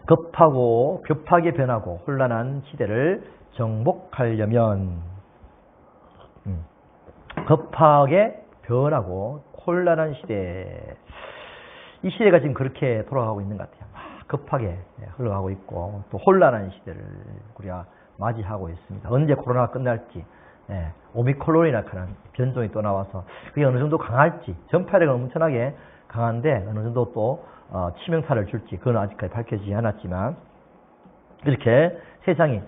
급하고 변하고 혼란한 시대를 정복하려면 급하게 변하고 혼란한 시대, 이 시대가 지금 그렇게 돌아가고 있는 것 같아요. 급하게 흘러가고 있고 또 혼란한 시대를 우리가 맞이하고 있습니다. 언제 코로나가 끝날지, 오미크론이라는 변종이 또 나와서 그게 어느 정도 강할지, 전파력은 엄청나게 강한데 어느 정도 또 치명타를 줄지 그건 아직까지 밝혀지지 않았지만, 이렇게 세상이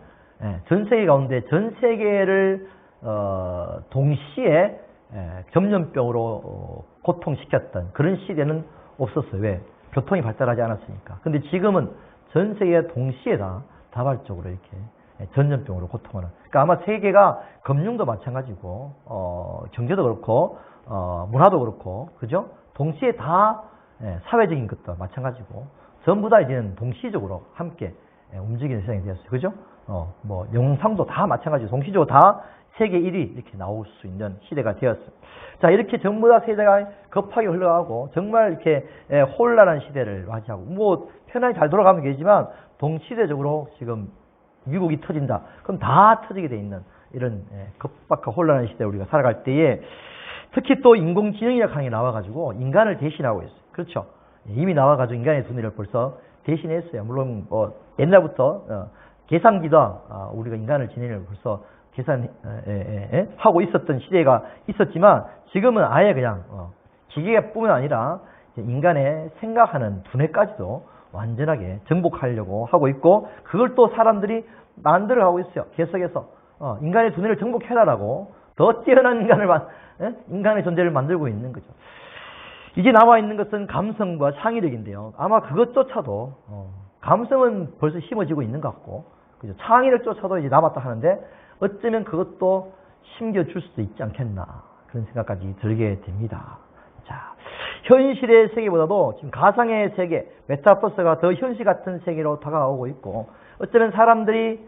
전 세계 가운데 전 세계를 동시에 전염병으로 고통시켰던 그런 시대는 없었어요. 왜? 교통이 발달하지 않았으니까. 근데 지금은 전 세계가 동시에 다 다발적으로 이렇게 전염병으로 고통하는. 그러니까 아마 세계가 금융도 마찬가지고, 경제도 그렇고, 문화도 그렇고, 그죠? 동시에 다 사회적인 것도 마찬가지고, 전부 다 이제는 동시적으로 함께 움직이는 세상이 되었어요. 그죠? 뭐, 영상도 다 마찬가지고, 동시적으로 다 세계 1위 이렇게 나올 수 있는 시대가 되었어요. 자, 이렇게 전부 다 세대가 급하게 흘러가고, 정말 이렇게 혼란한 시대를 맞이하고, 뭐, 편하게 잘 돌아가면 되지만, 동시대적으로 지금 미국이 터진다. 그럼 다 터지게 돼 있는 이런 급박하고 혼란한 시대에 우리가 살아갈 때에, 특히 또 인공지능이라는 강이 나와가지고 인간을 대신하고 있어요. 그렇죠? 이미 나와가지고 인간의 두뇌를 벌써 대신했어요. 물론 뭐 옛날부터 계산기다 우리가 인간을 지내는 벌써 계산하고 있었던 시대가 있었지만, 지금은 아예 그냥 기계뿐만 아니라 인간의 생각하는 두뇌까지도 완전하게 정복하려고 하고 있고, 그걸 또 사람들이 만들어가고 있어요. 계속해서 인간의 두뇌를 정복해라라고 더 뛰어난 인간의 존재를 만들고 있는 거죠. 이제 나와 있는 것은 감성과 창의력인데요. 아마 그것조차도 감성은 벌써 심어지고 있는 것 같고, 그죠? 창의력조차도 이제 남았다 하는데, 어쩌면 그것도 심겨줄 수도 있지 않겠나, 그런 생각까지 들게 됩니다. 자, 현실의 세계보다도 지금 가상의 세계, 메타버스가 더 현실 같은 세계로 다가오고 있고, 어쩌면 사람들이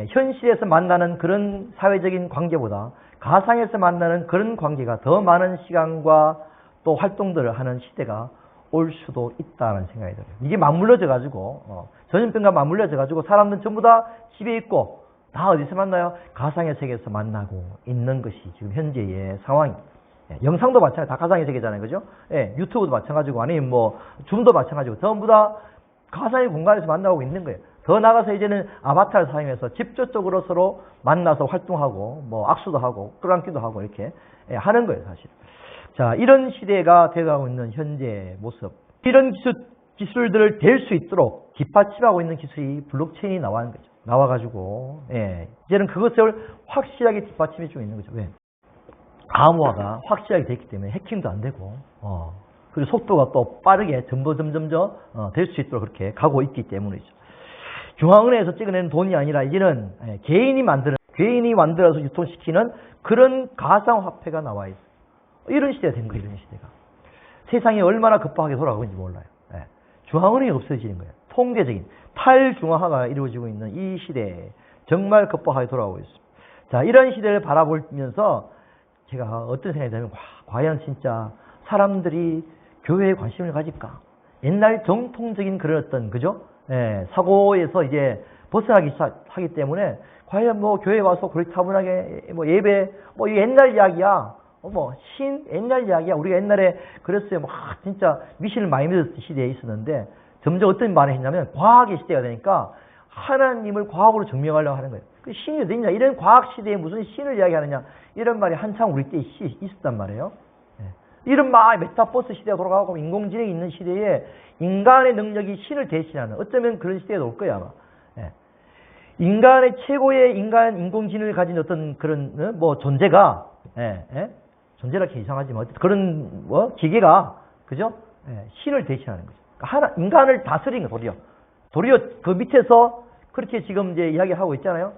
현실에서 만나는 그런 사회적인 관계보다 가상에서 만나는 그런 관계가 더 많은 시간과 또 활동들을 하는 시대가 올 수도 있다는 생각이 들어요. 이게 맞물려져가지고, 전염병과 맞물려져가지고 사람들은 전부 다 집에 있고, 다 어디서 만나요? 가상의 세계에서 만나고 있는 것이 지금 현재의 상황입니다. 영상도 마찬가지고 다 가상의 세계잖아요. 그죠? 유튜브도 마찬가지고, 아니면 뭐 줌도 마찬가지고, 전부 다 가상의 공간에서 만나고 있는 거예요. 더 나가서 이제는 아바타를 사용해서 직접적으로 서로 만나서 활동하고, 뭐 악수도 하고 끌어안기도 하고 이렇게 하는 거예요, 사실. 자, 이런 시대가 되어가고 있는 현재 모습, 이런 기술들을 될 수 있도록 뒷받침하고 있는 기술이 블록체인이 나와는 거죠. 나와가지고 이제는 그것을 확실하게 뒷받침해주고 있는 거죠. 왜? 암호화가 확실하게 됐기 때문에 해킹도 안 되고, 그리고 속도가 또 빠르게 점점 될 수 있도록 그렇게 가고 있기 때문이죠. 중앙은행에서 찍어내는 돈이 아니라 이제는 개인이 만들어서 유통시키는 그런 가상화폐가 나와 있어요. 이런 시대가 된 거예요. 이런 시대가. 세상이 얼마나 급하게 돌아가고 있는지 몰라요. 중앙은행이 없어지는 거예요. 통계적인 탈중앙화가 이루어지고 있는 이 시대에 정말 급하게 돌아가고 있습니다. 자, 이런 시대를 바라보면서 제가 어떤 생각이 들면, 과연 진짜 사람들이 교회에 관심을 가질까? 옛날 정통적인 그런 어떤, 그죠? 사고에서 이제 벗어나기 시작하기 때문에, 과연 뭐 교회에 와서 그렇게 차분하게 뭐 예배, 뭐 옛날 이야기야. 옛날 이야기야. 우리가 옛날에 그랬어요. 진짜 미신을 많이 믿었던 시대에 있었는데, 점점 어떤 말을 했냐면, 과학의 시대가 되니까 하나님을 과학으로 증명하려고 하는 거예요. 그 신이 어디 있냐? 이런 과학 시대에 무슨 신을 이야기하느냐? 이런 말이 한참 우리 때 있었단 말이에요. 이런 메타버스 시대가 돌아가고 인공지능이 있는 시대에 인간의 능력이 신을 대신하는, 어쩌면 그런 시대가 올 거야, 아마. 인간의 최고의 인공지능을 가진 어떤 그런 존재가, 존재라 이렇게 이상하지만 그런 기계가, 그죠? 신을 대신하는 거죠. 그러니까 인간을 다스리는 거, 도리어 그 밑에서 그렇게 지금 이제 이야기하고 있잖아요.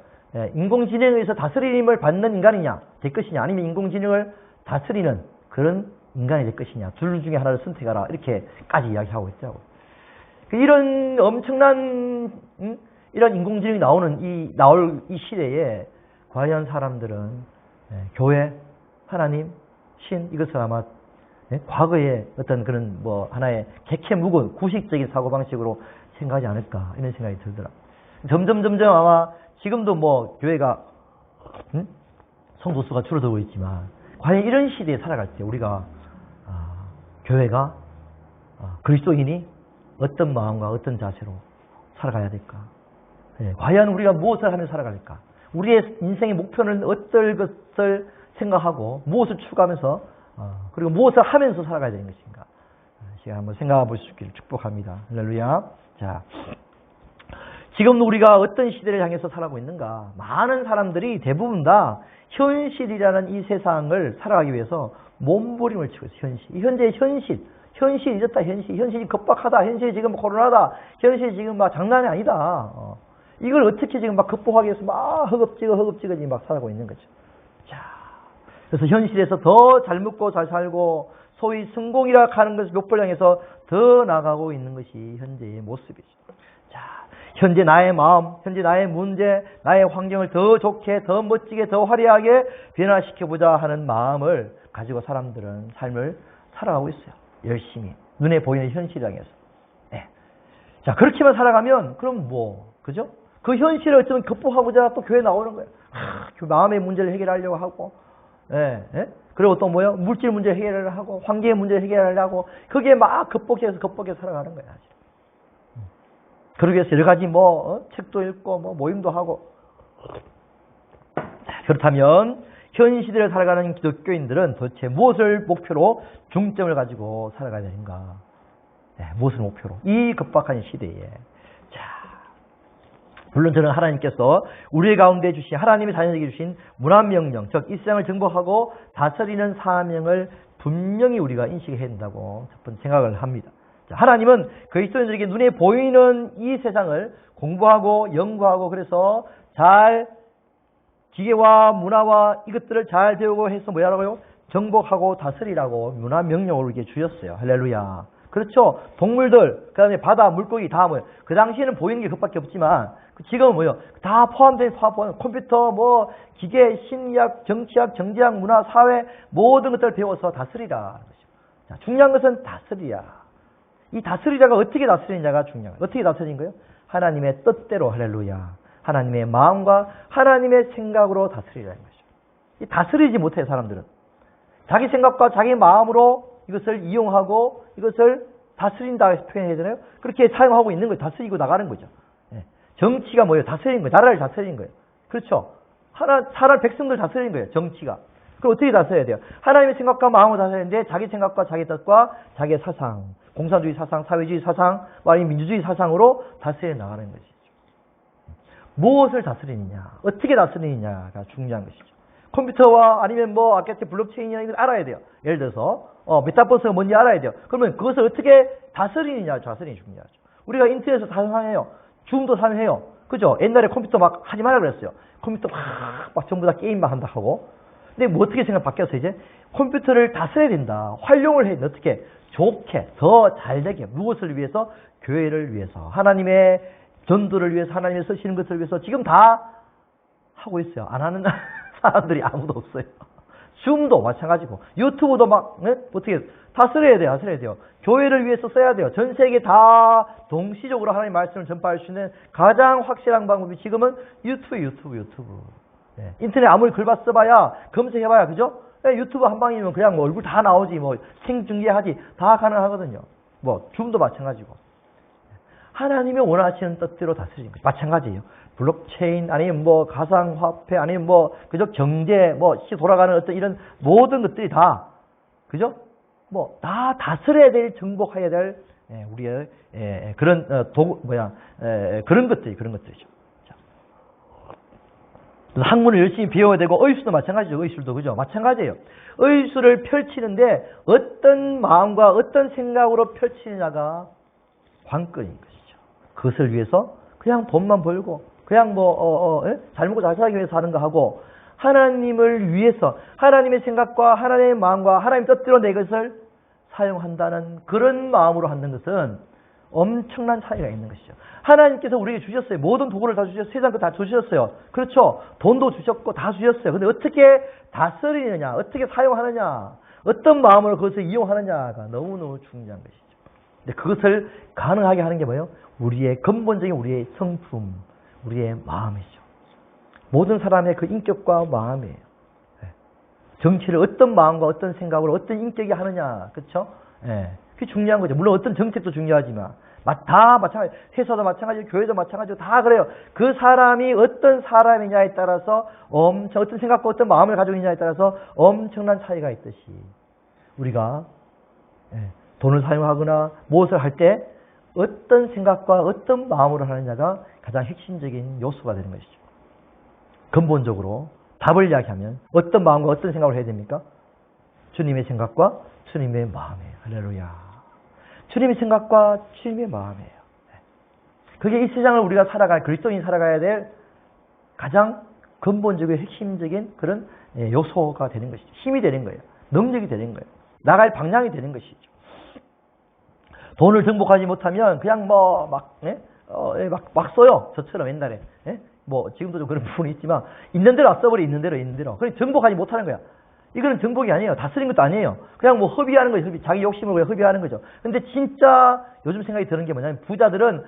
인공지능에서 다스림을 받는 인간이냐, 될 것이냐, 아니면 인공지능을 다스리는 그런 인간이 될 것이냐, 둘 중에 하나를 선택하라, 이렇게까지 이야기하고 있더라고요. 이런 엄청난 이런 인공지능이 나올 이 시대에 과연 사람들은 교회, 하나님, 신, 이것을 아마 과거의 어떤 그런 하나의 객체 묵은 구식적인 사고방식으로 생각하지 않을까 이런 생각이 들더라고요. 점점 아마 지금도 뭐 교회가 성도 수가 줄어들고 있지만 과연 이런 시대에 살아갈 때 우리가 교회가 그리스도인이 어떤 마음과 어떤 자세로 살아가야 될까? 예, 과연 우리가 무엇을 하며 살아갈까? 우리의 인생의 목표는 어떨 것을 생각하고 무엇을 추구하면서 그리고 무엇을 하면서 살아가야 되는 것인가? 시간 한번 생각해 볼 수 있기를 축복합니다. 할렐루야. 자, 지금 우리가 어떤 시대를 향해서 살아가고 있는가? 많은 사람들이 대부분 다 현실이라는 이 세상을 살아가기 위해서 몸부림을 치고 있어요. 현실. 현재의 현실이 이렇다. 현실이 급박하다. 현실이 지금 코로나다. 현실이 지금 막 장난이 아니다. 이걸 어떻게 지금 막 극복하기 위해서 막 허겁지겁 막 살아가고 있는 거죠. 자, 그래서 현실에서 더 잘 먹고 잘 살고 소위 성공이라 하는 것을 목표를 향해서 더 나아가고 있는 것이 현재의 모습이죠. 자, 현재 나의 마음, 현재 나의 문제, 나의 환경을 더 좋게, 더 멋지게, 더 화려하게 변화시켜보자 하는 마음을 가지고 사람들은 삶을 살아가고 있어요. 열심히. 눈에 보이는 현실을 향해서. 네. 자, 그렇게만 살아가면 그럼 뭐, 그죠? 그 현실을 어쩌면 극복하고자 또 교회 나오는 거예요. 그 마음의 문제를 해결하려고 하고, 예, 예? 그리고 또 뭐요? 물질 문제 해결을 하고, 환경의 문제 해결하려고, 그게 막 극복해서 살아가는 거예요. 사실. 그러기 위해서 여러 가지 책도 읽고, 모임도 하고. 자, 그렇다면, 현 시대를 살아가는 기독교인들은 도대체 무엇을 목표로 중점을 가지고 살아가야 되는가? 네, 무엇을 목표로? 이 급박한 시대에. 자, 물론 저는 하나님께서 우리 가운데 주신, 하나님의 자녀에게 주신 문화명령, 즉 이 세상을 정복하고 다스리는 사명을 분명히 우리가 인식해야 된다고 첫 번째 생각을 합니다. 자, 하나님은 그리스도인들에게 눈에 보이는 이 세상을 공부하고 연구하고 그래서 잘 기계와 문화와 이것들을 잘 배우고 해서 뭐라고요? 정복하고 다스리라고 문화명령으로 이렇게 주셨어요. 할렐루야. 그렇죠. 동물들, 그 다음에 바다, 물고기 다 뭐예요? 그 당시에는 보이는 게 그것밖에 없지만 지금은 뭐예요? 다 포함된 컴퓨터, 기계, 심리학, 정치학, 경제학, 문화, 사회 모든 것들을 배워서 다스리라. 자, 중요한 것은 다스리야. 이 다스리자가 어떻게 다스리느냐가 중요한 거예요. 어떻게 다스리는 거예요? 하나님의 뜻대로. 할렐루야. 하나님의 마음과 하나님의 생각으로 다스리라는 것이죠. 이 다스리지 못해 사람들은. 자기 생각과 자기 마음으로 이것을 이용하고 이것을 다스린다 표현해야 되나요? 그렇게 사용하고 있는 거예요. 다스리고 나가는 거죠. 예. 정치가 뭐예요? 다스리는 거예요. 나라를 다스리는 거예요. 그렇죠. 사람 백성들 다스리는 거예요. 정치가. 그럼 어떻게 다스려야 돼요? 하나님의 생각과 마음을 다스리는데 자기 생각과 자기 뜻과 자기의 사상, 공산주의 사상, 사회주의 사상, 아니면 민주주의 사상으로 다스려 나가는 것이죠. 무엇을 다스리느냐, 어떻게 다스리느냐가 중요한 것이죠. 컴퓨터와 아니면 아까 블록체인이나 이걸 알아야 돼요. 예를 들어서 메타버스가 뭔지 알아야 돼요. 그러면 그것을 어떻게 다스리느냐, 다스리는 게 중요하죠. 우리가 인터넷에서 사용해요. 줌도 사용해요. 그죠? 옛날에 컴퓨터 막 하지 말라 그랬어요. 컴퓨터 막 전부 다 게임만 한다 하고. 근데 어떻게 생각 바뀌었어 이제? 컴퓨터를 다스려야 된다. 활용을 해야 돼. 어떻게? 좋게, 더 잘되게. 무엇을 위해서? 교회를 위해서. 하나님의 전도를 위해서, 하나님의 쓰시는 것을 위해서 지금 다 하고 있어요. 안 하는 사람들이 아무도 없어요. 줌도 마찬가지고, 유튜브도 어떻게 다스려야 돼요. 교회를 위해서 써야 돼요. 전 세계 다 동시적으로 하나님의 말씀을 전파할 수 있는 가장 확실한 방법이 지금은 유튜브. 네. 인터넷 아무리 글바 써봐야, 검색해봐야, 그죠? 네, 유튜브 한 방이면 그냥 얼굴 다 나오지, 생중계하지, 다 가능하거든요. 줌도 마찬가지고. 하나님이 원하시는 뜻대로 다스리는 거죠. 마찬가지예요. 블록체인, 아니면 가상화폐, 아니면 그죠? 경제, 돌아가는 어떤 이런 모든 것들이 다, 그죠? 다 다스려야 될, 정복해야 될, 우리의, 그런, 그런 것들이죠. 자. 학문을 열심히 배워야 되고, 의술도 마찬가지죠. 의술도, 그죠? 마찬가지예요. 의술을 펼치는데, 어떤 마음과 어떤 생각으로 펼치느냐가 관건인 것이죠. 그것을 위해서 그냥 돈만 벌고 그냥 잘 먹고 잘 살기 위해서 하는 거 하고 하나님을 위해서 하나님의 생각과 하나님의 마음과 하나님의 뜻대로 내 것을 사용한다는 그런 마음으로 하는 것은 엄청난 차이가 있는 것이죠. 하나님께서 우리에게 주셨어요. 모든 도구를 다 주셨어요. 세상 거 다 주셨어요. 그렇죠. 돈도 주셨고 다 주셨어요. 근데 어떻게 다스리느냐, 어떻게 사용하느냐, 어떤 마음으로 그것을 이용하느냐가 너무너무 중요한 것이죠. 근데 그것을 가능하게 하는 게 뭐예요? 우리의 근본적인 우리의 성품, 우리의 마음이죠. 모든 사람의 그 인격과 마음이에요. 정치를 어떤 마음과 어떤 생각으로 어떤 인격이 하느냐, 그렇죠? 그게 중요한 거죠. 물론 어떤 정책도 중요하지만 다 마찬가지, 회사도 마찬가지고 교회도 마찬가지고 다 그래요. 그 사람이 어떤 사람이냐에 따라서 어떤 생각과 어떤 마음을 가지고 있느냐에 따라서 엄청난 차이가 있듯이 우리가 돈을 사용하거나 무엇을 할 때 어떤 생각과 어떤 마음으로 하느냐가 가장 핵심적인 요소가 되는 것이죠. 근본적으로 답을 이야기하면 어떤 마음과 어떤 생각을 해야 됩니까? 주님의 생각과 주님의 마음이에요. 할렐루야. 주님의 생각과 주님의 마음이에요. 그게 이 세상을 우리가 그리스도인이 살아가야 될 가장 근본적이고 핵심적인 그런 요소가 되는 것이죠. 힘이 되는 거예요. 능력이 되는 거예요. 나갈 방향이 되는 것이죠. 돈을 정복하지 못하면 그냥 막 써요. 저처럼 옛날에. 지금도 좀 그런 부분이 있지만 있는 대로 써버려. 있는 대로. 그래 정복하지 못하는 거야. 이거는 정복이 아니에요. 다스린 것도 아니에요. 그냥 허비하는 거죠. 자기 욕심을 그냥 허비하는 거죠. 근데 진짜 요즘 생각이 드는 게 뭐냐면 부자들은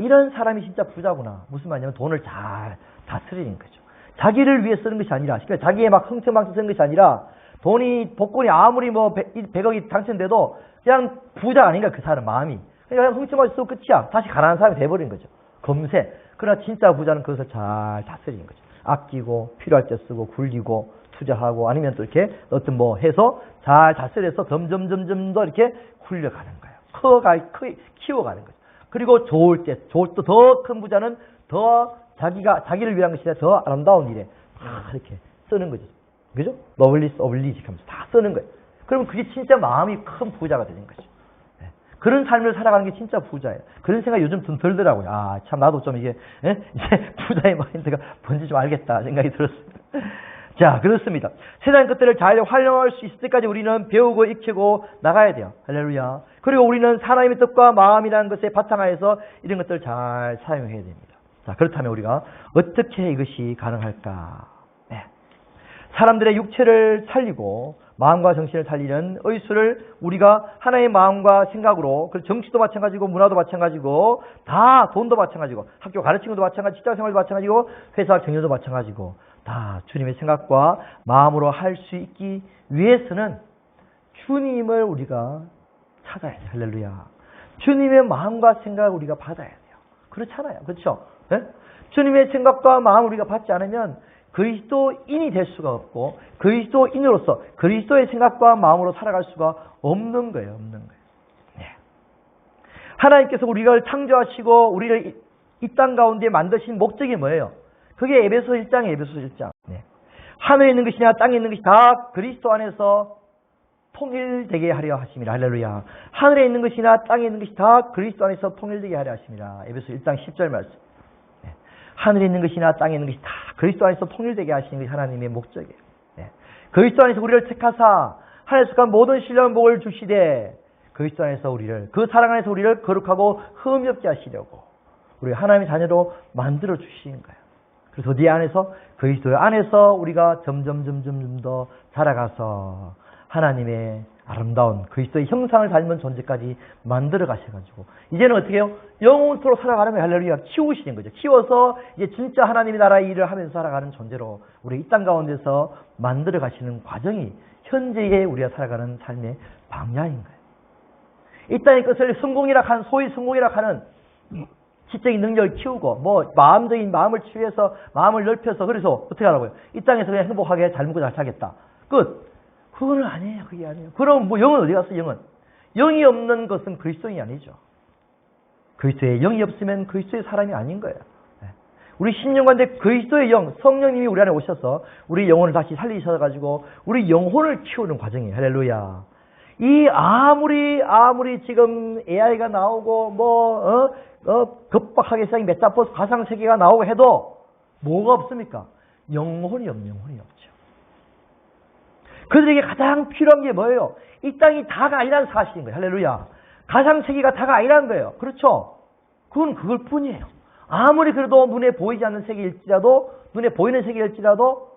이런 사람이 진짜 부자구나. 무슨 말이냐면 돈을 잘 다스리는 거죠. 자기를 위해 쓰는 것이 아니라, 그러니까 자기의 막 흥청망청 쓰는 것이 아니라 복권이 아무리 100억이 당첨돼도 그냥 부자 아닌가 그 사람 마음이. 그냥 흥청망청 쓰고 끝이야. 다시 가난한 사람이 돼버린 거죠. 검세. 그러나 진짜 부자는 그것을 잘 다스리는 거죠. 아끼고 필요할 때 쓰고 굴리고 투자하고 아니면 또 이렇게 어떤 해서 잘 다스려서 점점 더 이렇게 굴려가는 거예요. 키워가는 거죠. 그리고 좋을 때 더 큰 부자는 더 자기를 위한 것이 아니라 더 아름다운 일에 이렇게 쓰는 거죠. 그죠? 너블리스 오블리직 하면서 다 쓰는 거예요. 그러면 그게 진짜 마음이 큰 부자가 되는 거죠. 그런 삶을 살아가는 게 진짜 부자예요. 그런 생각이 요즘 좀 들더라고요. 참 나도 좀 이제 부자의 마인드가 뭔지 좀 알겠다 생각이 들었습니다. 자, 그렇습니다. 세상 것들을 잘 활용할 수 있을 때까지 우리는 배우고 익히고 나가야 돼요. 할렐루야. 그리고 우리는 하나님의 뜻과 마음이라는 것에 바탕하여서 이런 것들을 잘 사용해야 됩니다. 자, 그렇다면 우리가 어떻게 이것이 가능할까? 사람들의 육체를 살리고 마음과 정신을 살리는 의술을 우리가 하나의 마음과 생각으로, 정치도 마찬가지고 문화도 마찬가지고 다 돈도 마찬가지고 학교 가르치는 것도 마찬가지고 직장생활도 마찬가지고 회사 경영도 마찬가지고 다 주님의 생각과 마음으로 할 수 있기 위해서는 주님을 우리가 찾아야 돼요. 할렐루야. 주님의 마음과 생각을 우리가 받아야 돼요. 그렇잖아요. 그렇죠? 주님의 생각과 마음을 우리가 받지 않으면 그리스도인이 될 수가 없고 그리스도인으로서 그리스도의 생각과 마음으로 살아갈 수가 없는 거예요. 하나님께서 우리를 창조하시고 우리를 이 땅 가운데 만드신 목적이 뭐예요? 그게 에베소 1장. 하늘에 있는 것이나 땅에 있는 것이 다 그리스도 안에서 통일되게 하려 하심이라. 할렐루야. 하늘에 있는 것이나 땅에 있는 것이 다 그리스도 안에서 통일되게 하려 하심이라. 에베소 1장 10절 말씀. 하늘에 있는 것이나 땅에 있는 것이 다 그리스도 안에서 통일되게 하시는 것이 하나님의 목적이에요. 그리스도 안에서 우리를 택하사 하늘에 속한 모든 신령한 복을 주시되 그리스도 안에서 우리를, 그 사랑 안에서 우리를 거룩하고 흠없게 하시려고 우리 하나님의 자녀로 만들어 주시는 거예요. 그래서 네 안에서, 그리스도 안에서 우리가 점점 더 자라가서 하나님의 아름다운 그리스도의 형상을 닮은 존재까지 만들어 가셔가지고 이제는 어떻게 해요? 영원토록 살아가는 거예요. 할렐루야. 키우시는 거죠. 키워서 이제 진짜 하나님의 나라의 일을 하면서 살아가는 존재로 우리 이 땅 가운데서 만들어 가시는 과정이 현재의 우리가 살아가는 삶의 방향인 거예요. 이 땅의 것을 소위 성공이라 하는 지적인 능력을 키우고 마음적인 마음을 치유해서 마음을 넓혀서 그래서 어떻게 하라고요? 이 땅에서 그냥 행복하게 잘 먹고 잘 살겠다. 끝. 그건 아니에요. 그게 아니에요. 그럼 영은 어디 갔어? 영이 없는 것은 그리스도인이 아니죠. 그리스도의 영이 없으면 그리스도의 사람이 아닌 거예요. 우리 신령관대 그리스도의 영, 성령님이 우리 안에 오셔서 우리 영혼을 다시 살리셔가지고 우리 영혼을 키우는 과정이에요. 할렐루야. 이 아무리 지금 AI가 나오고 급박하게 세상에 메타버스 가상세계가 나오고 해도 뭐가 없습니까? 영혼이 없죠. 그들에게 가장 필요한 게 뭐예요? 이 땅이 다가 아니라는 사실인 거예요. 할렐루야. 가상세계가 다가 아니라는 거예요. 그렇죠? 그건 그걸 뿐이에요. 아무리 그래도 눈에 보이지 않는 세계일지라도, 눈에 보이는 세계일지라도,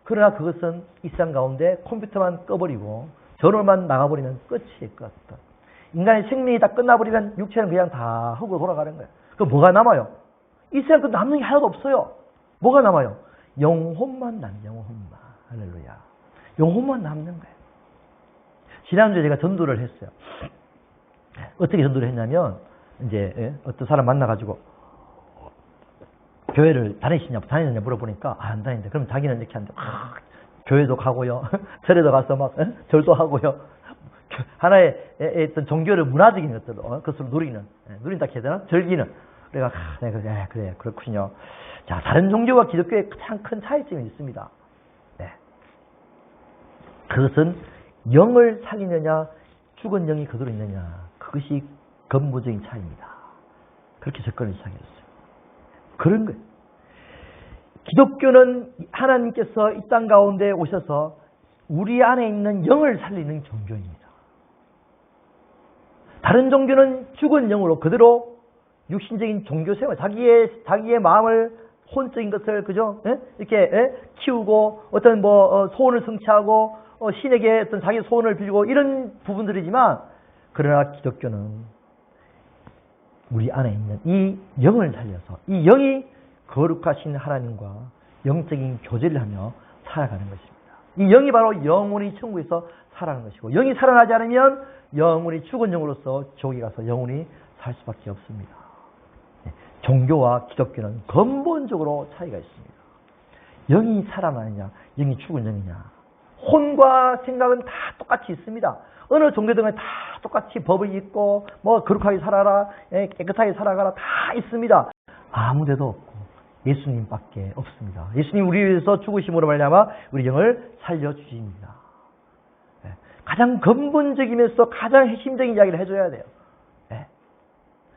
그러나 그것은 이 세상 가운데 컴퓨터만 꺼버리고 전원만 나가버리면 끝이에요. 끝. 인간의 생명이 다 끝나버리면 육체는 그냥 다 흙으로 돌아가는 거예요. 그럼 뭐가 남아요? 이 세상 그 남는 게 하나도 없어요. 뭐가 남아요? 영혼만 영혼만. 할렐루야. 영혼만 남는 거예요. 지난주에 제가 전도를 했어요. 어떻게 전도를 했냐면, 이제, 어떤 사람 만나가지고, 교회를 다니느냐 물어보니까, 안 다닌다. 그럼 자기는 이렇게 하는데, 교회도 가고요. 절에도 가서 막, 절도 하고요. 하나의 어떤 종교를 문화적인 것으로 누린다 해야 되나? 즐기는. 내가, 그래, 그렇군요. 자, 다른 종교와 기독교의 가장 큰 차이점이 있습니다. 네. 그것은 영을 살리느냐, 죽은 영이 그대로 있느냐. 그것이 근본적인 차이입니다. 그렇게 접근을 시작했어요. 그런 거예요. 기독교는 하나님께서 이 땅 가운데 오셔서 우리 안에 있는 영을 살리는 종교입니다. 다른 종교는 죽은 영으로 그대로 육신적인 종교 생활, 자기의 마음을, 혼적인 것을, 그죠? 이렇게, 키우고, 어떤 소원을 성취하고, 신에게 어떤 자기 소원을 빌고, 이런 부분들이지만, 그러나 기독교는 우리 안에 있는 이 영을 살려서, 이 영이 거룩하신 하나님과 영적인 교제를 하며 살아가는 것입니다. 이 영이 바로 영혼이 천국에서 살아가는 것이고, 영이 살아나지 않으면 영혼이 죽은 영으로서 지옥에 가서 영혼이 살 수밖에 없습니다. 종교와 기독교는 근본적으로 차이가 있습니다. 영이 살아나느냐, 영이 죽은 영이냐. 혼과 생각은 다 똑같이 있습니다. 어느 종교등은 다 똑같이 법을 읽고, 거룩하게 살아라, 깨끗하게 살아가라, 다 있습니다. 아무 데도 없고, 예수님밖에 없습니다. 예수님 우리 위해서 죽으심으로 말미암아 우리 영을 살려주십니다. 가장 근본적이면서 가장 핵심적인 이야기를 해줘야 돼요.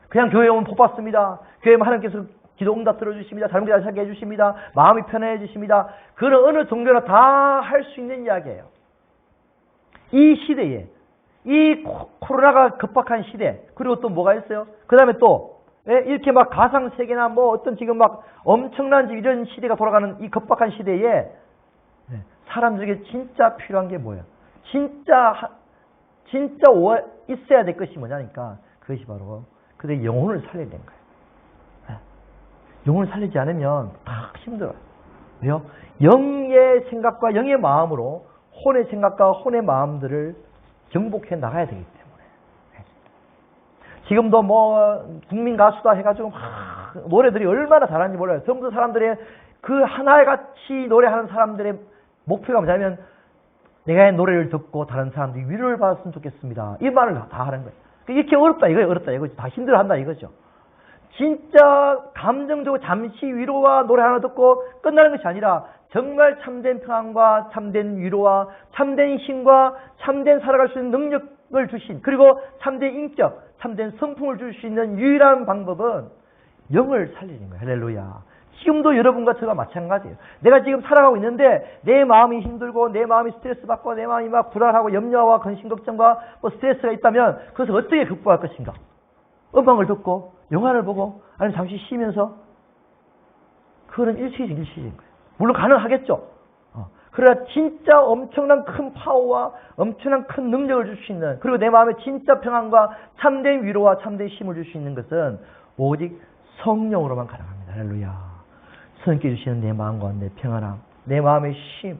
그냥 교회에 오면 복 받습니다. 교회에 하나님께서 기도 응답 들어주십니다. 잘못 살게 해주십니다. 마음이 편해해 주십니다. 그런 어느 종교나 다 할 수 있는 이야기예요. 이 시대에, 이 코로나가 급박한 시대, 그리고 또 뭐가 있어요? 그 다음에 또 이렇게 막 가상세계나 어떤 지금 막 엄청난 이런 시대가 돌아가는 이 급박한 시대에 사람들에게 진짜 필요한 게 뭐예요? 진짜 있어야 될 것이 뭐냐니까, 그것이 바로 그들의 영혼을 살려야 되는 거예요. 영혼을 살리지 않으면 다 힘들어요. 왜요? 영의 생각과 영의 마음으로 혼의 생각과 혼의 마음들을 정복해 나가야 되기 때문에. 지금도 국민 가수다 해가지고 노래들이 얼마나 잘하는지 몰라요. 전부 사람들의 그 하나같이 노래하는 사람들의 목표가 뭐냐면, 내가 노래를 듣고 다른 사람들이 위로를 받았으면 좋겠습니다. 이 말을 다 하는 거예요. 이렇게 어렵다 이거죠. 다 힘들어한다 이거죠. 진짜 감정적으로 잠시 위로와 노래 하나 듣고 끝나는 것이 아니라, 정말 참된 평안과 참된 위로와 참된 힘과 참된 살아갈 수 있는 능력을 주신, 그리고 참된 인격, 참된 성품을 줄 수 있는 유일한 방법은 영을 살리는 거예요. 할렐루야. 지금도 여러분과 저가 마찬가지예요. 내가 지금 살아가고 있는데 내 마음이 힘들고, 내 마음이 스트레스 받고, 내 마음이 막 불안하고 염려와 근심 걱정과 스트레스가 있다면 그것을 어떻게 극복할 것인가? 음악을 듣고, 영화를 보고, 아니면 잠시 쉬면서. 그거는 일시적인 거예요. 물론 가능하겠죠. 그러나 진짜 엄청난 큰 파워와 엄청난 큰 능력을 줄 수 있는, 그리고 내 마음에 진짜 평안과 참된 위로와 참된 힘을 줄 수 있는 것은 오직 성령으로만 가능합니다. 할렐루야. 성령께 주시는 내 마음과 내 평안함, 내 마음의 쉼,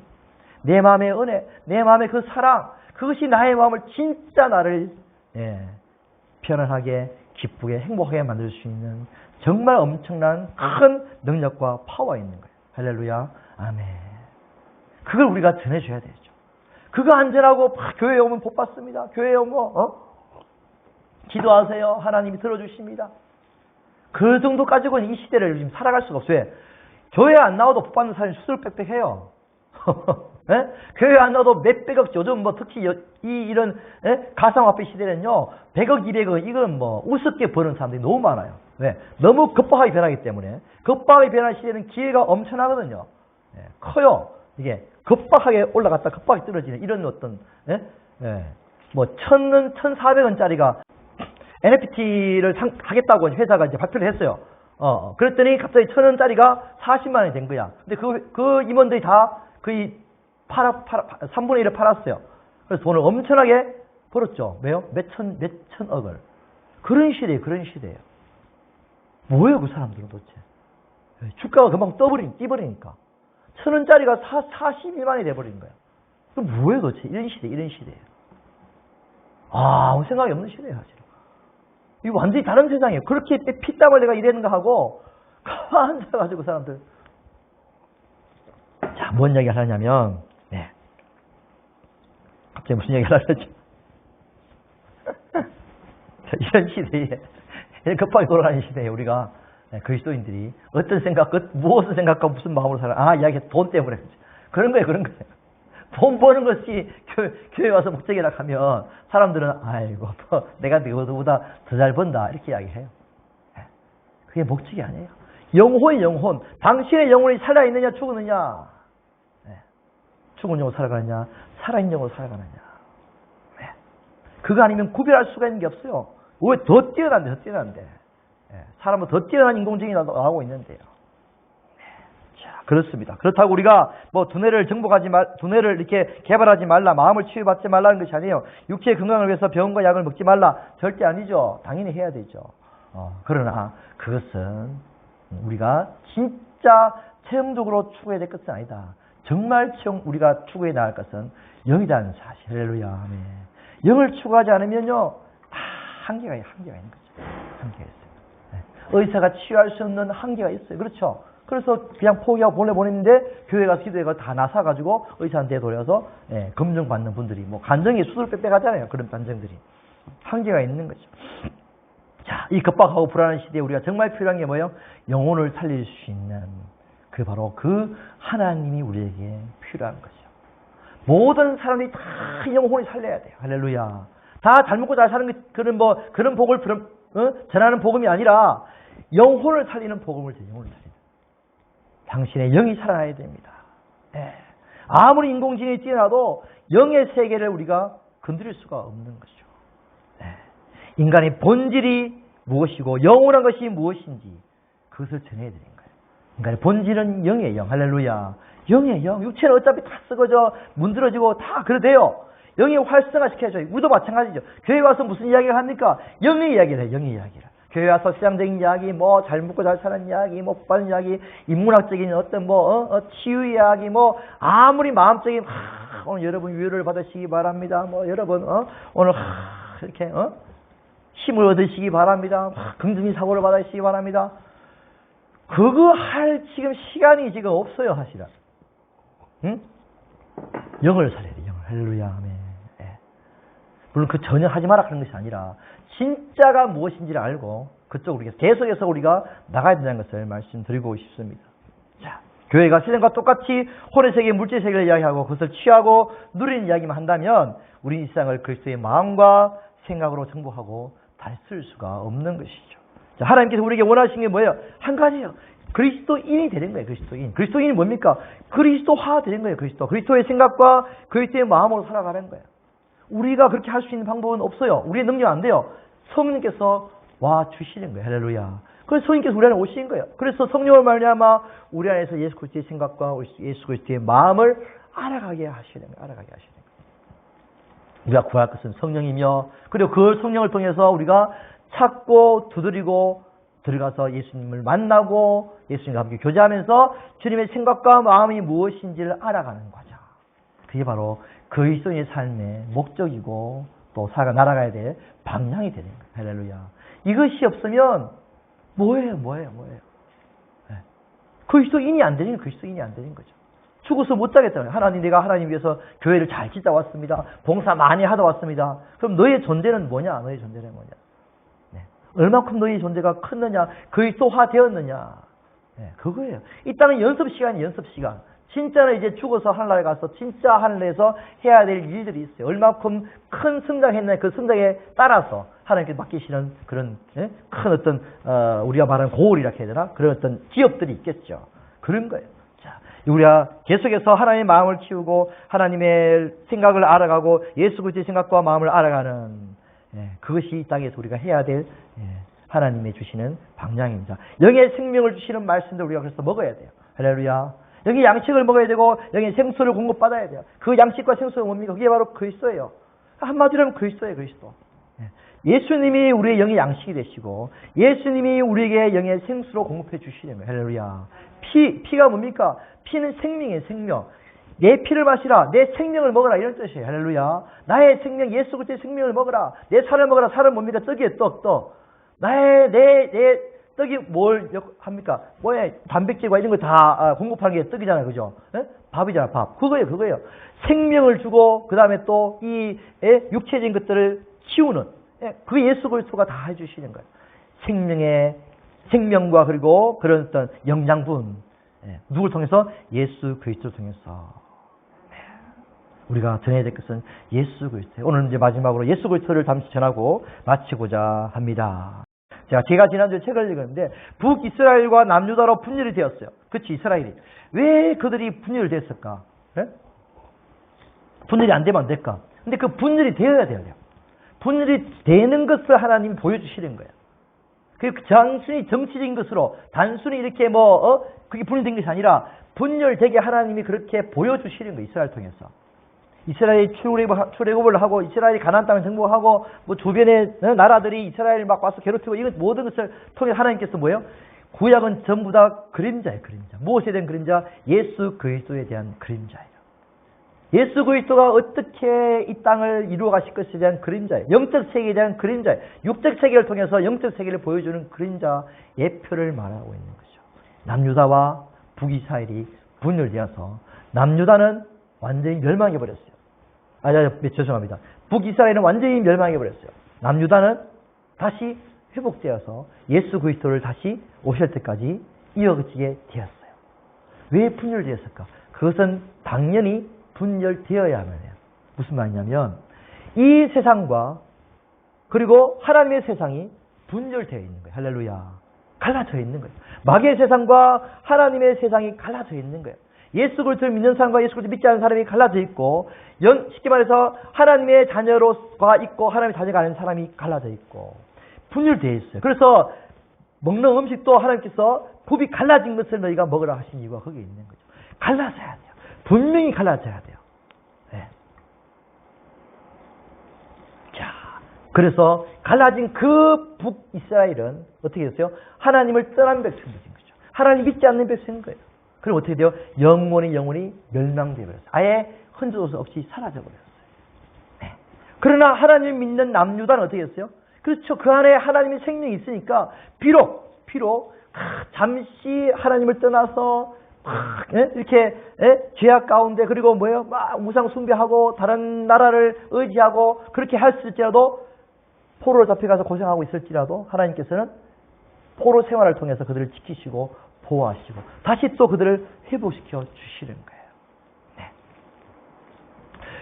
내 마음의 은혜, 내 마음의 그 사랑, 그것이 나의 마음을 진짜 나를 편안하게, 기쁘게, 행복하게 만들 수 있는 정말 엄청난 큰 능력과 파워가 있는 거예요. 할렐루야. 아멘. 그걸 우리가 전해줘야 되죠. 그거 안 전하고 교회에 오면 복 받습니다. 교회에 오면 기도하세요. 하나님이 들어주십니다. 그 정도 가지고는 이 시대를 지금 살아갈 수가 없어요. 교회 안 나와도 복 받는 사람이 수술빽빽해요. 네? 교회 안 나와도 몇백억, 요즘 특히 이런 가상화폐 시대는요, 100억, 200억, 이건 우습게 버는 사람들이 너무 많아요. 왜? 너무 급박하게 변하기 때문에. 급박하게 변한 시대는 기회가 엄청나거든요. 커요. 이게 급박하게 올라갔다 급박하게 떨어지는 이런 어떤, 1,400원짜리가 NFT를 하겠다고 회사가 이제 발표를 했어요. 그랬더니 갑자기 1,000원짜리가 40만 원이 된 거야. 근데 그 임원들이 다 거의 3분의 1을 팔았어요. 그래서 돈을 엄청나게 벌었죠. 왜요? 몇 천억을. 그런 시대예요. 뭐예요, 그 사람들은 도대체? 주가가 금방 뛰버리니까. 1,000원짜리가 42만이 돼버린 거야. 그럼 뭐예요, 도대체? 이런 시대예요. 아무 생각이 없는 시대예요, 사실. 이거 완전히 다른 세상이에요. 그렇게 피땀을 내가 일했는가 하고, 가만히 앉아가지고 사람들. 자, 뭔 이야기를 하냐면, 네. 갑자기 무슨 이야기를 하려지? 이런 시대에, 급하게 돌아가는 시대에 우리가 그리스도인들이 어떤 생각, 무엇을 생각하고 무슨 마음으로 살아? 이야기 돈 때문에. 그런 거예요. 돈 버는 것이 교회 와서 목적이라 하면 사람들은 아이고 내가 너보다 더 잘 번다 이렇게 이야기해요. 그게 목적이 아니에요. 영혼, 당신의 영혼이 살아있느냐 죽었느냐, 죽은 영혼으로 살아가느냐 살아있는 영혼으로 살아가느냐, 그거 아니면 구별할 수가 있는 게 없어요. 왜 더 뛰어난데. 사람은 더 뛰어난 인공지능이 나오고 있는데요. 자, 그렇습니다. 그렇다고 우리가 뭐 두뇌를 두뇌를 이렇게 개발하지 말라, 마음을 치유받지 말라는 것이 아니에요. 육체의 건강을 위해서 병과 약을 먹지 말라. 절대 아니죠. 당연히 해야 되죠. 그러나 그것은 우리가 진짜 체험적으로 추구해야 될 것은 아니다. 정말 우리가 추구해 나갈 것은 영이라는 사실. 할렐루야. 아멘. 영을 추구하지 않으면요, 다 한계가 있는 거죠. 한계가 있어요. 의사가 치유할 수 없는 한계가 있어요. 그렇죠? 그래서 그냥 포기하고 보냈는데 교회 가서 기도해가 다 나사가지고 의사한테 돌려서 검증받는 분들이 뭐 간증이 수두룩 빽빽하잖아요. 그런 간증들이. 한계가 있는 거죠. 자, 이 급박하고 불안한 시대에 우리가 정말 필요한 게 뭐예요? 영혼을 살릴 수 있는 바로 그 하나님이 우리에게 필요한 거죠. 모든 사람들이 다 영혼을 살려야 돼요. 할렐루야. 다 잘 먹고 잘 사는 그런 복을 전하는 복음이 아니라 영혼을 살리는 복음을 전해요. 영혼을 살리는. 당신의 영이 살아나야 됩니다. 아무리 인공지능이 뛰어나도 영의 세계를 우리가 건드릴 수가 없는 것이죠. 인간의 본질이 무엇이고 영원한 것이 무엇인지 그것을 전해야 되는 거예요. 인간의 본질은 영의 영. 할렐루야. 영의 영. 육체는 어차피 다 썩어져 문드러지고 다 그러대요. 영이 활성화시켜줘요. 우리도 마찬가지죠. 교회 와서 무슨 이야기를 합니까? 영의 이야기를 해요. 영의 이야기를. 교회 와서 시장적인 이야기, 뭐 잘 먹고 잘 사는 이야기, 뭐 복받는 이야기, 인문학적인 어떤 치유 이야기, 아무리 마음적인 오늘 여러분 위로를 받으시기 바랍니다. 여러분 오늘 이렇게 힘을 얻으시기 바랍니다. 긍정적인 사고를 받으시기 바랍니다. 그거 할 지금 시간이 지금 없어요, 사실은. 응? 영을 살려야 돼. 영을. 할렐루야. 아멘. 물론 그 전혀 하지 마라 그런 것이 아니라 진짜가 무엇인지를 알고 그쪽으로 계속해서 우리가 나가야 된다는 것을 말씀드리고 싶습니다. 자, 교회가 세상과 똑같이 혼의 세계, 물질 세계를 이야기하고 그것을 취하고 누리는 이야기만 한다면 우리 이 세상을 그리스도의 마음과 생각으로 정복하고 다시 쓸 수가 없는 것이죠. 자, 하나님께서 우리에게 원하시는 게 뭐예요? 한 가지예요. 그리스도인이 되는 거예요. 그리스도인. 그리스도인이 뭡니까? 그리스도화 되는 거예요. 그리스도의 생각과 그리스도의 마음으로 살아가는 거예요. 우리가 그렇게 할 수 있는 방법은 없어요. 우리의 능력 안 돼요. 성령님께서 와 주시는 거예요. 할렐루야. 그래서 성령님께서 우리 안에 오신 거예요. 그래서 성령을 말미암아 우리 안에서 예수 그리스도의 생각과 예수 그리스도의 마음을 알아가게 하시는 거예요. 우리가 구할 것은 성령이며 그리고 그 성령을 통해서 우리가 찾고 두드리고 들어가서 예수님을 만나고 예수님과 함께 교제하면서 주님의 생각과 마음이 무엇인지를 알아가는 과정. 그게 바로 그리스도인의 삶의 목적이고 또 날아가야 될 방향이 되는 거예요. 할렐루야. 이것이 없으면 뭐예요? 그리스도인이 안 되는 거죠. 죽어서 못 자겠다는 거예요. 내가 하나님 위해서 교회를 잘 짓다 왔습니다. 봉사 많이 하다 왔습니다. 그럼 너의 존재는 뭐냐? 얼마큼 너의 존재가 컸느냐? 그리스도화 되었느냐? 그거예요. 이 땅은 연습 시간. 진짜는 이제 죽어서 하늘나라에 가서 진짜 하늘에서 해야 될 일들이 있어요. 얼마큼 큰 성장했느냐 그 성장에 따라서 하나님께 맡기시는 그런 큰 어떤 우리가 말하는 고을이라 해야 되나? 그런 어떤 기업들이 있겠죠. 그런 거예요. 자, 우리가 계속해서 하나님의 마음을 키우고 하나님의 생각을 알아가고 예수 그리스도의 생각과 마음을 알아가는 그것이 이 땅에서 우리가 해야 될 하나님의 주시는 방향입니다. 영의 생명을 주시는 말씀들 우리가 그래서 먹어야 돼요. 할렐루야. 영의 양식을 먹어야 되고 영의 생수를 공급받아야 돼요. 그 양식과 생수가 뭡니까? 그게 바로 그리스도예요. 한마디로 하면 그리스도예요, 그리스도. 예수님이 우리의 영의 양식이 되시고 예수님이 우리에게 영의 생수로 공급해 주시는 거예요. 할렐루야. 피가 뭡니까? 피는 생명이에요, 생명. 내 피를 마시라, 내 생명을 먹어라, 이런 뜻이에요. 할렐루야. 나의 생명, 예수 그리스도의 생명을 먹어라. 내 살을 먹어라. 살은 뭡니까? 떡이에요, 떡. 내 떡이 뭘 합니까? 뭐에 단백질과 이런 거 다 공급하는 게 떡이잖아요, 그죠? 밥이잖아, 밥. 그거예요. 생명을 주고 그 다음에 또 이 육체적인 것들을 키우는 그 예수 그리스도가 다 해주시는 거예요. 생명과 그리고 그런 어떤 영양분. 누굴 통해서? 예수 그리스도를 통해서. 우리가 전해야 될 것은 예수 그리스도. 오늘 이제 마지막으로 예수 그리스도를 잠시 전하고 마치고자 합니다. 제가 지난주에 책을 읽었는데 북이스라엘과 남유다로 분열이 되었어요. 그렇지, 이스라엘이. 왜 그들이 분열이 됐을까? 분열이 안 되면 안 될까? 근데 그 분열이 되어야 돼요. 분열이 되는 것을 하나님이 보여주시는 거예요. 그 단순히 정치적인 것으로 단순히 이렇게 그게 분열된 것이 아니라 분열되게 하나님이 그렇게 보여주시는 거예요. 이스라엘 통해서. 이스라엘이 출애굽을 하고 이스라엘이 가나안 땅을 정복하고 주변의 나라들이 이스라엘을 막 와서 괴롭히고 이것 모든 것을 통해 하나님께서 뭐예요? 구약은 전부 다 그림자예요, 그림자. 무엇에 대한 그림자? 예수 그리스도에 대한 그림자예요. 예수 그리스도가 어떻게 이 땅을 이루어 가실 것에 대한 그림자예요. 영적 세계에 대한 그림자예요. 육적 세계를 통해서 영적 세계를 보여주는 그림자 예표를 말하고 있는 거죠. 남유다와 북이스라엘이 분열되어서 남유다는 완전히 멸망해버렸어요. 죄송합니다. 북이스라엘은 완전히 멸망해버렸어요. 남유다는 다시 회복되어서 예수 그리스도를 다시 오실 때까지 이어지게 되었어요. 왜 분열되었을까? 그것은 당연히 분열되어야만 해요. 무슨 말이냐면 이 세상과 그리고 하나님의 세상이 분열되어 있는 거예요. 할렐루야. 갈라져 있는 거예요. 마귀의 세상과 하나님의 세상이 갈라져 있는 거예요. 예수 그리스도를 믿는 사람과 예수 그리스도를 믿지 않는 사람이 갈라져 있고 쉽게 말해서 하나님의 자녀로가 있고 하나님의 자녀가 아닌 사람이 갈라져 있고 분열되어 있어요. 그래서 먹는 음식도 하나님께서 법이 갈라진 것을 너희가 먹으라 하신 이유가 거기에 있는 거죠. 갈라져야 돼요. 분명히 갈라져야 돼요. 자, 그래서 갈라진 그 북이스라엘은 어떻게 됐어요? 하나님을 떠난 백성인 거죠. 하나님 믿지 않는 백성인 거예요. 그럼 어떻게 돼요? 영원히 멸망되어 버렸어요. 아예 흔적도 없이 사라져 버렸어요. 그러나 하나님을 믿는 남유다는 어떻게 했어요? 그렇죠. 그 안에 하나님의 생명이 있으니까 비록 잠시 하나님을 떠나서 이렇게 죄악 가운데 그리고 막 우상 숭배하고 다른 나라를 의지하고 그렇게 했을지라도 포로로 잡혀가서 고생하고 있을지라도 하나님께서는 포로 생활을 통해서 그들을 지키시고 보호하시고 다시 또 그들을 회복시켜 주시는 거예요.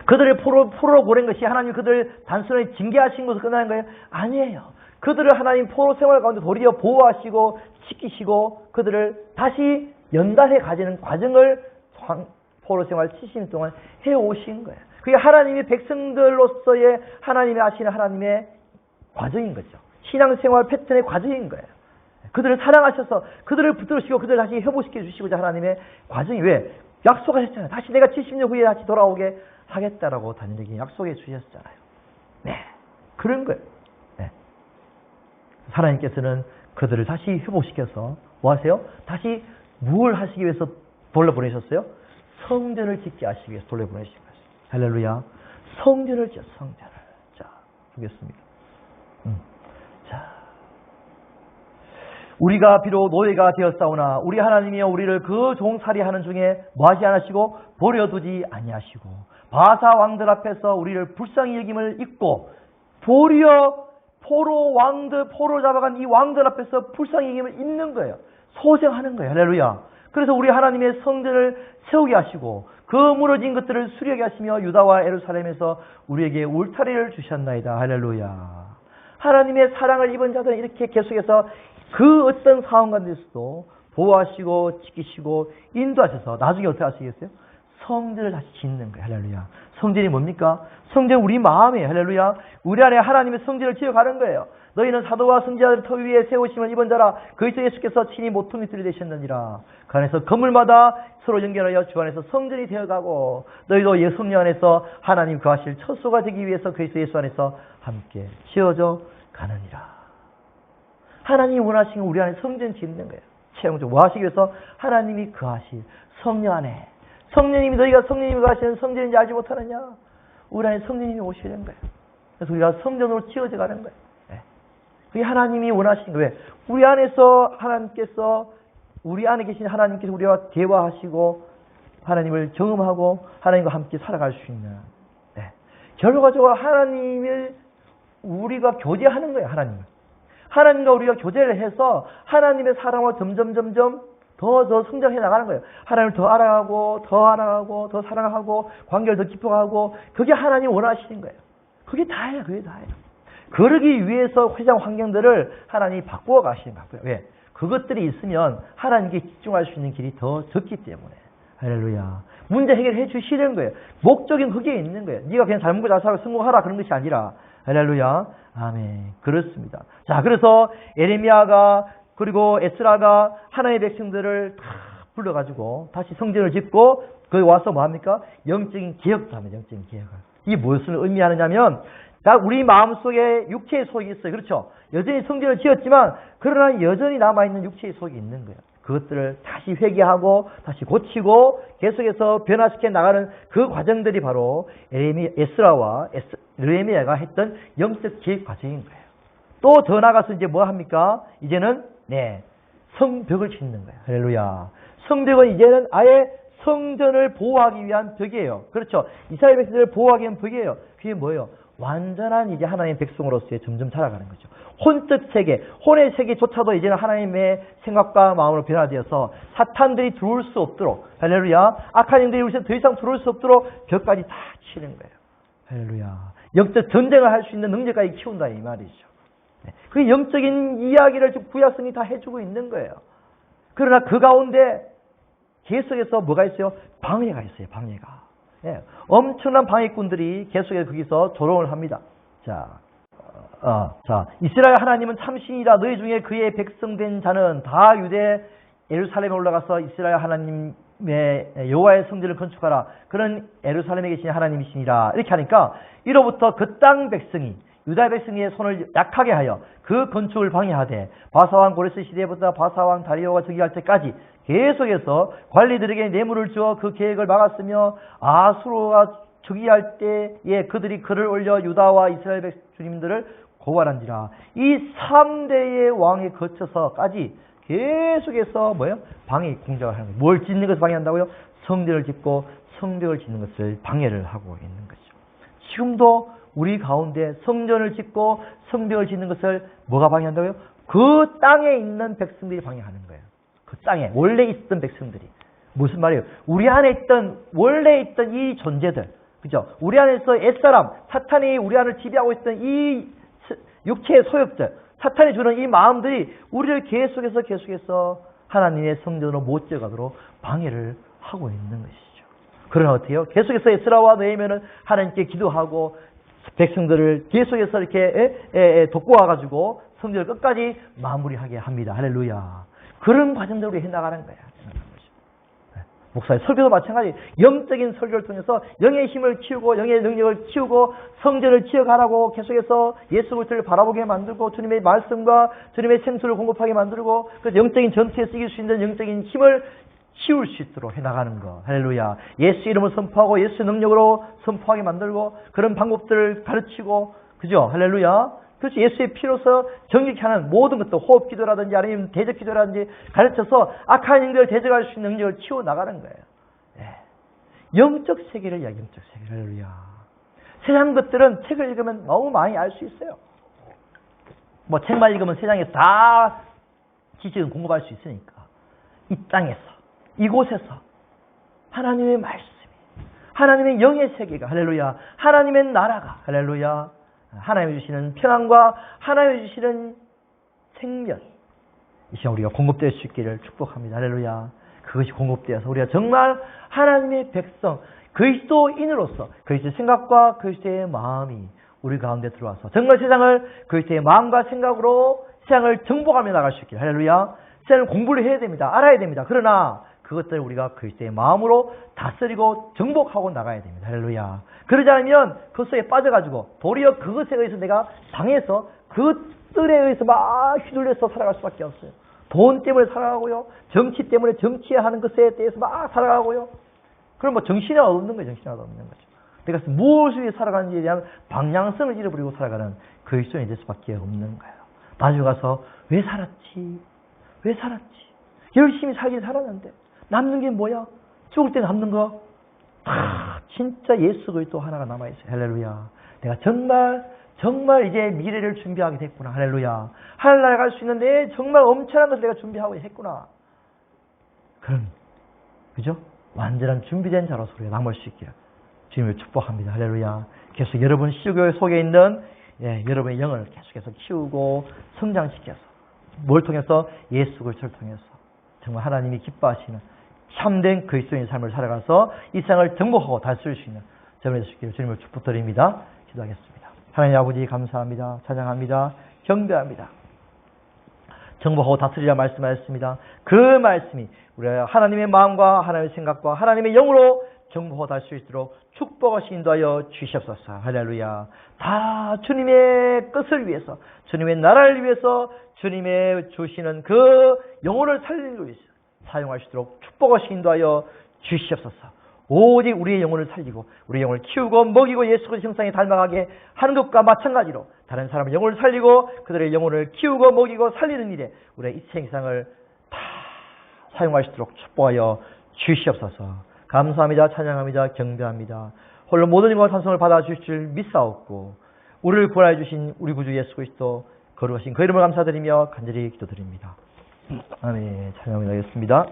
그들을 포로로 보낸 것이 하나님 그들을 단순히 징계하신 것으로 끝나는 거예요? 아니에요. 그들을 하나님 포로 생활 가운데 도리어 보호하시고 지키시고 그들을 다시 연달해 가지는 과정을 포로 생활 70년 동안 해오신 거예요. 그게 하나님의 백성들로서의 하나님이 하시는 하나님의 과정인 거죠. 신앙생활 패턴의 과정인 거예요. 그들을 사랑하셔서 그들을 붙들으시고 그들을 다시 회복시켜 주시고자 하나님의 과정이 왜? 약속하셨잖아요. 다시 내가 70년 후에 다시 돌아오게 하겠다라고 단연하게 약속해 주셨잖아요. 그런 거예요. 하나님께서는 그들을 다시 회복시켜서 뭐 하세요? 다시 무엇을 하시기 위해서 돌려보내셨어요? 성전을 짓게 하시기 위해서 돌려보내신 거예요. 할렐루야. 성전을 지어, 성전을. 자, 보겠습니다. 자. 우리가 비록 노예가 되었사오나 우리 하나님이여 우리를 그 종살이하는 중에 뭐하지 않으시고 버려두지 아니하시고 바사 왕들 앞에서 우리를 불쌍히 여김을 잊고 도리어 포로 잡아간 이 왕들 앞에서 불쌍히 여김을 잊는 거예요. 소생하는 거예요. 할렐루야. 그래서 우리 하나님의 성전을 세우게 하시고 그 무너진 것들을 수리하게 하시며 유다와 예루살렘에서 우리에게 울타리를 주셨나이다. 할렐루야. 하나님의 사랑을 입은 자들은 이렇게 계속해서 그 어떤 상황 가운데서도 보호하시고 지키시고 인도하셔서 나중에 어떻게 하시겠어요? 성전을 다시 짓는 거예요. 할렐루야. 성전이 뭡니까? 성전은 우리 마음이에요. 할렐루야. 우리 안에 하나님의 성전을 지어가는 거예요. 너희는 사도와 선지자들 터 위에 세우심을 입은 자라. 그리스도 예수께서 친히 모퉁이들이 되셨느니라. 그 안에서 건물마다 서로 연결하여 주 안에서 성전이 되어가고 너희도 성령 안에서 하나님 거하실 처소가 되기 위해서 그리스도 예수 안에서 함께 지어져 가느니라. 하나님이 원하시는 우리 안에 성전 짓는 거예요. 최종적으로 뭐 하시기 위해서? 하나님이 거하실 성령 안에. 성령님이 너희가 성령님이 거하시는 성전인지 알지 못하느냐? 우리 안에 성령님이 오시는 거예요. 그래서 우리가 성전으로 지어져 가는 거예요. 네. 그게 하나님이 원하시는 거예요. 우리 안에서 하나님께서, 우리 안에 계신 하나님께서 우리와 대화하시고 하나님을 경험하고 하나님과 함께 살아갈 수 있는, 네. 결과적으로 하나님을 우리가 교제하는 거예요. 하나님과 우리가 교제를 해서 하나님의 사랑으로 점점 더 성장해 나가는 거예요. 하나님을 더 알아가고 더 사랑하고 관계를 더 깊어가고, 그게 하나님 원하시는 거예요. 그게 다예요. 그러기 위해서 회장 환경들을 하나님이 바꾸어 가시는 거예요. 왜? 그것들이 있으면 하나님께 집중할 수 있는 길이 더 적기 때문에. 할렐루야. 문제 해결해 주시는 거예요. 목적인 그게 있는 거예요. 네가 그냥 잘 먹고 잘 살고 성공하라 그런 것이 아니라. 할렐루야. 아멘. 그렇습니다. 자, 그래서 예레미야가 그리고 에스라가 하나님의 백성들을 다 불러가지고 다시 성전을 짓고 거기 와서 뭐 합니까? 영적인 개혁도 합니다. 영적인 개혁을. 이게 무엇을 의미하느냐면, 우리 마음속에 육체의 속이 있어요. 그렇죠? 여전히 성전을 지었지만 그러나 여전히 남아있는 육체의 속이 있는 거예요. 그것들을 다시 회개하고 다시 고치고 계속해서 변화시켜 나가는 그 과정들이 바로 에스라와 느헤미야가 했던 영적 개혁 과정인 거예요. 또 더 나가서 이제 뭐 합니까? 이제는 성벽을 짓는 거예요. 할렐루야. 성벽은 이제는 아예 성전을 보호하기 위한 벽이에요. 그렇죠? 이스라엘 백성들을 보호하기 위한 벽이에요. 그게 뭐예요? 완전한 이제 하나님의 백성으로서의 점점 자라가는 거죠. 혼적 세계, 혼의 세계조차도 이제는 하나님의 생각과 마음으로 변화되어서 사탄들이 들어올 수 없도록, 할렐루야, 악한 영들이 우리 더 이상 들어올 수 없도록 벽까지 다 치는 거예요. 할렐루야. 영적 전쟁을 할 수 있는 능력까지 키운다 이 말이죠. 그 영적인 이야기를 구약성이 다 해주고 있는 거예요. 그러나 그 가운데 계속해서 뭐가 있어요? 방해가 있어요. 방해가. 엄청난 방해꾼들이 계속해서 거기서 조롱을 합니다. 자, 이스라엘 하나님은 참신이라. 너희 중에 그의 백성된 자는 다 유대 예루살렘에 올라가서 이스라엘 하나님의 여호와의 성전을 건축하라. 그런 예루살렘에 계신 하나님이시니라. 이렇게 하니까 이로부터 그 땅 백성이, 유다 백성의 손을 약하게 하여 그 건축을 방해하되 바사왕 고레스 시대부터 바사왕 다리오가 즉위할 때까지 계속해서 관리들에게 뇌물을 주어 그 계획을 막았으며, 아수르가 즉위할 때에 그들이 글을 올려 유다와 이스라엘 백성들을 고발한지라. 이 3대의 왕에 거쳐서까지 계속해서 방해 공작을 하는 거예요. 뭘 짓는 것을 방해한다고요? 성전을 짓고 성벽을 짓는 것을 방해를 하고 있는 거죠. 지금도 우리 가운데 성전을 짓고 성벽을 짓는 것을 뭐가 방해한다고요? 그 땅에 있는 백성들이 방해하는 거예요. 그 땅에 원래 있던 백성들이. 무슨 말이에요? 우리 안에 있던, 원래 있던 이 존재들, 그죠? 우리 안에서 옛사람, 사탄이 우리 안을 지배하고 있던 이 육체의 소욕들, 사탄이 주는 이 마음들이 우리를 계속해서 하나님의 성전으로 못 지어가도록 방해를 하고 있는 것이죠. 그러나 어때요? 계속해서 에스라와 느헤미야는 하나님께 기도하고 백성들을 계속해서 이렇게 돕고 와가지고 성전을 끝까지 마무리하게 합니다. 할렐루야. 그런 과정들을 해나가는 거야. 목사의 설교도 마찬가지. 영적인 설교를 통해서 영의 힘을 키우고 영의 능력을 키우고 성전을 지어가라고 계속해서 예수 그리스도를 바라보게 만들고 주님의 말씀과 주님의 생수를 공급하게 만들고, 그래서 영적인 전투에 쓰일 수 있는 영적인 힘을 키울 수 있도록 해나가는 것. 할렐루야. 예수 이름을 선포하고 예수 능력으로 선포하게 만들고 그런 방법들을 가르치고, 그죠? 할렐루야. 그렇지. 예수의 피로서 정직히 하는 모든 것도 호흡 기도라든지 아니면 대적 기도라든지 가르쳐서 악한 영들을 대적할 수 있는 능력을 키워나가는 거예요. 영적 세계를 이야기, 영적 세계를. 할렐루야. 세상 것들은 책을 읽으면 너무 많이 알 수 있어요. 뭐 책만 읽으면 세상에서 다 지식은 공급할 수 있으니까. 이 땅에서, 이곳에서 하나님의 말씀이, 하나님의 영의 세계가, 할렐루야, 하나님의 나라가, 할렐루야, 하나님이 주시는 평안과 하나님이 주시는 생명이 이 시간 우리가 공급될 수 있기를 축복합니다. 할렐루야. 그것이 공급되어서 우리가 정말 하나님의 백성, 그리스도인으로서 그리스도의 생각과 그리스도의 마음이 우리 가운데 들어와서 정말 세상을 그리스도의 마음과 생각으로 세상을 정복하며 나갈 수 있게 할렐루야. 세상을 공부를 해야 됩니다. 알아야 됩니다. 그러나 그것들을 우리가 그리스도의 마음으로 다스리고 정복하고 나가야 됩니다. 할렐루야. 그러지 않으면 그 속에 빠져가지고 도리어 그것에 의해서 내가 당해서 그것들에 의해서 막 휘둘려서 살아갈 수밖에 없어요. 돈 때문에 살아가고요. 정치 때문에 정치하는 것에 대해서 막 살아가고요. 그럼 뭐 정신이 없는 거예요. 정신이 없는 거죠. 내가 무엇을 위해 살아가는지에 대한 방향성을 잃어버리고 살아가는 그리스도인이 될 수밖에 없는 거예요. 나중에 가서 왜 살았지? 왜 살았지? 열심히 살긴 살았는데 남는 게 뭐야? 죽을 때 남는 거? 진짜 예수 그리스도 하나가 남아있어요. 할렐루야. 내가 정말 이제 미래를 준비하게 됐구나. 할렐루야. 하늘나라에 갈 수 있는데 정말 엄청난 것을 내가 준비하고 했구나. 그런, 그죠? 완전한 준비된 자로서 우리가 남을 수 있기를 주님을 축복합니다. 할렐루야. 계속 여러분 시교 속에 있는 여러분의 영을 계속해서 키우고 성장시켜서 뭘 통해서? 예수 그리스도를 통해서 정말 하나님이 기뻐하시는 참된 그리스도인의 삶을 살아가서 이 세상을 정복하고 다스릴 수 있는 저는 될 수 있기를 주님을 축복드립니다. 기도하겠습니다. 하나님 아버지 감사합니다. 찬양합니다. 경배합니다. 정복하고 다스리라 말씀하셨습니다. 그 말씀이 우리 하나님의 마음과 하나님의 생각과 하나님의 영으로 정복하고 다스릴 수 있도록 축복하시 인도하여 주시옵소서. 할렐루야. 다 주님의 뜻을 위해서, 주님의 나라를 위해서, 주님의 주시는 그 영혼을 살리기 위해서 사용할 수 있도록 축복하시 인도하여 주시옵소서. 오직 우리의 영혼을 살리고 우리의 영혼을 키우고 먹이고 예수 그리스도의 형상에 닮아가게 하는 것과 마찬가지로 다른 사람의 영혼을 살리고 그들의 영혼을 키우고 먹이고 살리는 일에 우리의 이 생상을 다 사용할 수 있도록 축복하여 주시옵소서. 감사합니다. 찬양합니다. 경배합니다. 홀로 모든 영광과 찬송을 받아주실 줄 믿사옵고 우리를 구원하여 주신 우리 구주 예수 그리스도 거룩하신 그 이름을 감사드리며 간절히 기도드립니다. 아멘. 찬양하겠습니다.